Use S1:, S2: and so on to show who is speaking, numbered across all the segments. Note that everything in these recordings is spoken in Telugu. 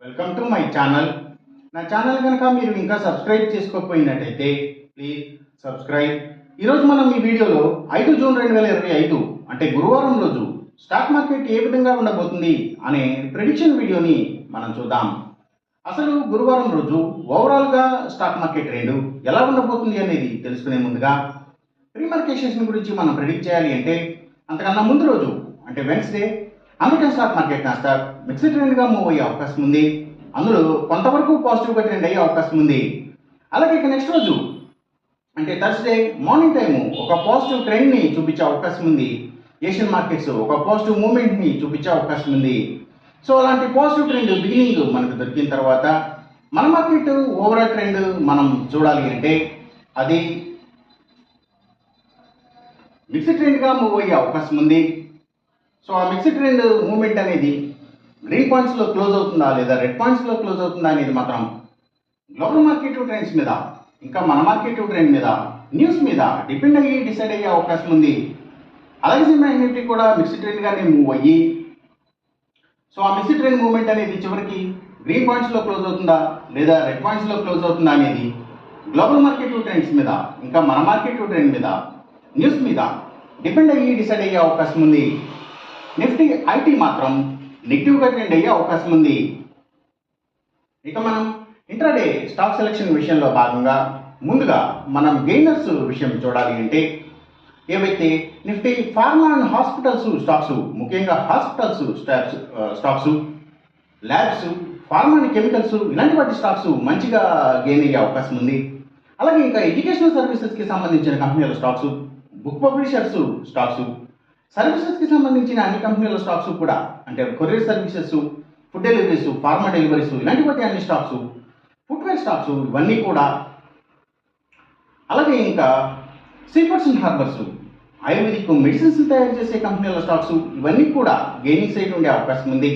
S1: Welcome to my channel. నా ఛానల్ కనుక మీరు ఇంకా సబ్స్క్రైబ్ చేసుకోకపోయినట్టయితే ప్లీజ్ సబ్స్క్రైబ్. ఈరోజు మనం ఈ వీడియోలో 5 జూన్ 2025 అంటే గురువారం రోజు స్టాక్ మార్కెట్ ఏ విధంగా ఉండబోతుంది అనే ప్రెడిక్షన్ వీడియోని మనం చూద్దాం. అసలు గురువారం రోజు ఓవరాల్గా స్టాక్ మార్కెట్ ట్రెండ్ ఎలా ఉండబోతుంది అనేది తెలుసుకునే ముందుగా ప్రీ మార్కెట్ సెషన్ గురించి మనం ప్రెడిక్ట్ చేయాలి అంటే అంతకన్నా ముందు రోజు అంటే Wednesday American stock market Nasdaq mixed ట్రెండ్గా మూవ్ అయ్యే అవకాశం ఉంది. అందులో కొంతవరకు పాజిటివ్గా ట్రెండ్ అయ్యే అవకాశం ఉంది. అలాగే ఇక నెక్స్ట్ రోజు అంటే థర్స్డే మార్నింగ్ టైము ఒక పాజిటివ్ ట్రెండ్ని చూపించే అవకాశం ఉంది. ఏషియన్ మార్కెట్స్ ఒక పాజిటివ్ మూమెంట్ని చూపించే అవకాశం ఉంది. సో అలాంటి పాజిటివ్ ట్రెండ్ బిగినింగ్ మనకు దొరికిన తర్వాత మన మార్కెట్ ఓవరాల్ ట్రెండ్ మనం చూడాలి అంటే అది మిక్స్డ్ ట్రెండ్గా మూవ్ అయ్యే అవకాశం ఉంది. సో ఆ మిక్స్డ్ ట్రెండ్ మూవ్మెంట్ అనేది గ్రీన్ పాయింట్స్లో క్లోజ్ అవుతుందా లేదా రెడ్ పాయింట్స్లో క్లోజ్ అవుతుందా అనేది మాత్రం గ్లోబల్ మార్కెట్ ట్రెండ్స్ మీద ఇంకా మన మార్కెట్ ట్రెండ్ మీద న్యూస్ మీద డిపెండ్ అయ్యి డిసైడ్ అయ్యే అవకాశం ఉంది. అలాగే మ్యాగ్నెటిక్ కూడా మిక్స్డ్ ట్రెండ్గానే మూవ్ అయ్యి సో ఆ మిక్స్డ్ ట్రెండ్ మూవ్మెంట్ అనేది చివరికి గ్రీన్ పాయింట్స్లో క్లోజ్ అవుతుందా లేదా రెడ్ పాయింట్స్లో క్లోజ్ అవుతుందా అనేది గ్లోబల్ మార్కెట్ ట్రెండ్స్ మీద ఇంకా మన మార్కెట్ ట్రెండ్ మీద న్యూస్ మీద డిపెండ్ అయ్యి డిసైడ్ అయ్యే అవకాశం ఉంది. నిఫ్టీ ఐటీ మాత్రం నెగిటివ్గా ట్రెండ్ అయ్యే అవకాశం ఉంది. ఇక మనం ఇంట్రాడే స్టాక్ సెలెక్షన్ విషయంలో భాగంగా ముందుగా మనం గెయినర్స్ విషయం చూడాలి అంటే ఏవైతే Nifty pharma and hospitals stocks ముఖ్యంగా hospitals stocks labs pharma and chemicals ఇలాంటి వాటి స్టాక్స్ మంచిగా గెయిన్ అయ్యే అవకాశం ఉంది. అలాగే ఇంకా ఎడ్యుకేషనల్ సర్వీసెస్కి సంబంధించిన కంపెనీల స్టాక్స్ బుక్ పబ్లిషర్స్ స్టాక్స్ సర్వీసెస్కి సంబంధించిన అన్ని కంపెనీల స్టాక్స్ కూడా అంటే courier services food deliveries pharma deliveries ఇలాంటి వాటి అన్ని స్టాక్స్ ఫుట్వేర్ స్టాక్స్ ఇవన్నీ కూడా అలాగే ఇంకా seafoods and harbours ayurvedic medicines తయారు చేసే కంపెనీల స్టాక్స్ ఇవన్నీ కూడా గెయినింగ్ సైడ్ ఉండే అవకాశం ఉంది.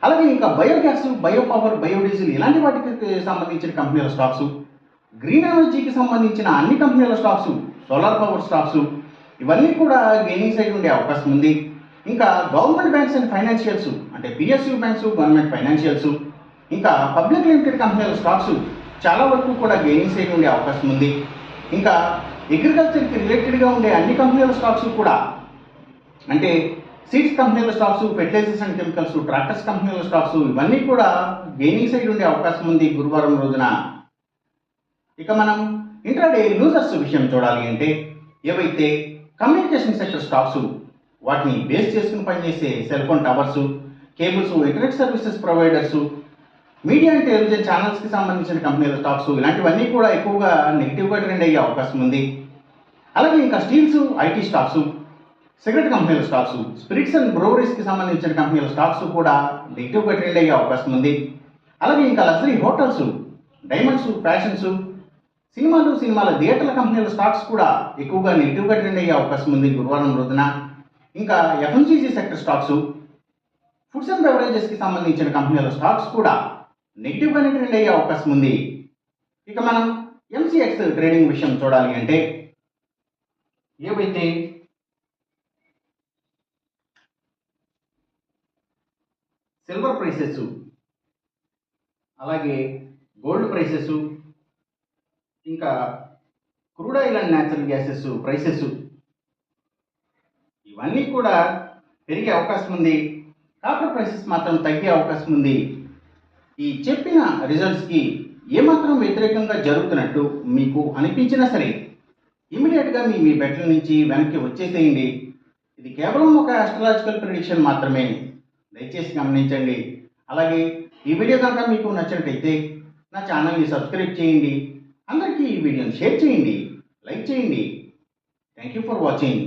S1: అలాగే ఇంకా బయోగ్యాస్ బయో పవర్ బయోడీజిల్ ఇలాంటి వాటికి సంబంధించిన కంపెనీల స్టాక్స్ గ్రీన్ ఎనర్జీకి సంబంధించిన అన్ని కంపెనీల స్టాక్స్ సోలార్ పవర్ స్టాక్స్ ఇవన్నీ కూడా గెయినింగ్ సైడ్ ఉండే అవకాశం ఉంది. ఇంకా గవర్నమెంట్ బ్యాంక్స్ అండ్ ఫైనాన్షియల్స్ అంటే పిఎస్యూ బ్యాంక్స్ గవర్నమెంట్ ఫైనాన్షియల్స్ ఇంకా పబ్లిక్ లిమిటెడ్ కంపెనీల స్టాక్స్ చాలా వరకు కూడా గెయినింగ్ సైడ్ ఉండే అవకాశం ఉంది. ఇంకా అగ్రికల్చర్కి రిలేటెడ్గా ఉండే అన్ని కంపెనీల స్టాక్స్ కూడా అంటే సీడ్స్ కంపెనీల stocks fertilizers and chemicals tractors కంపెనీల స్టాక్స్ ఇవన్నీ కూడా గెయినింగ్ సైడ్ ఉండే అవకాశం ఉంది గురువారం రోజున. ఇక మనం ఇంట్రాడే లూజర్స్ విషయం చూడాలి అంటే ఏవైతే కమ్యూనికేషన్ సెక్టర్ స్టాక్స్ వాటిని బేస్ చేసుకుని పనిచేసే cell phone towers cables internet services providers media and television ఛానల్స్కి సంబంధించిన కంపెనీల స్టాక్స్ ఇలాంటివన్నీ కూడా ఎక్కువగా నెగిటివ్గా ట్రెండ్ అయ్యే అవకాశం ఉంది. అలాగే ఇంకా స్టీల్స్ ఐటీ స్టాక్స్ సిగరెట్ కంపెనీల స్టాక్స్ స్పిరిట్స్ అండ్ బ్రోవరీస్కి సంబంధించిన కంపెనీల స్టాక్స్ కూడా నెగిటివ్గా ట్రెండ్ అయ్యే అవకాశం ఉంది. అలాగే ఇంకా లగ్జరీ హోటల్స్ డైమండ్స్ ఫ్యాషన్స్ సినిమాల థియేటర్ల కంపెనీల స్టాక్స్ కూడా ఎక్కువగా నెగిటివ్గా ట్రెండ్ అయ్యే అవకాశం ఉంది గురువారం రోజున. ఇంకా FMCG sector stocks foods and బెవరేజెస్కి సంబంధించిన కంపెనీల స్టాక్స్ కూడా నెగిటివ్గానే ట్రెండ్ అయ్యే అవకాశం ఉంది. ఇక మనం ఎంసీఎక్స్ ట్రేడింగ్ విషయం చూడాలి అంటే ఏవైతే సిల్వర్ ప్రైసెస్ అలాగే గోల్డ్ ప్రైసెస్ ఇంకా crude oil and natural gases prices ఇవన్నీ కూడా పెరిగే అవకాశం ఉంది. కాపర్ ప్రైసెస్ మాత్రం తగ్గే అవకాశం ఉంది. ఈ చెప్పిన రిజల్ట్స్కి ఏమాత్రం వ్యతిరేకంగా జరుగుతున్నట్టు మీకు అనిపించినా సరే ఇమీడియట్గా మీ బెట్ల నుంచి వెనక్కి వచ్చేసేయండి. ఇది కేవలం ఒక ఆస్ట్రాలజికల్ ప్రిడిక్షన్ మాత్రమే, దయచేసి గమనించండి. అలాగే ఈ వీడియో కనుక మీకు నచ్చినట్లయితే నా ఛానల్ని సబ్స్క్రైబ్ చేయండి. అందరికీ ఈ వీడియోని షేర్ చేయండి, లైక్ చేయండి. Thank you for watching.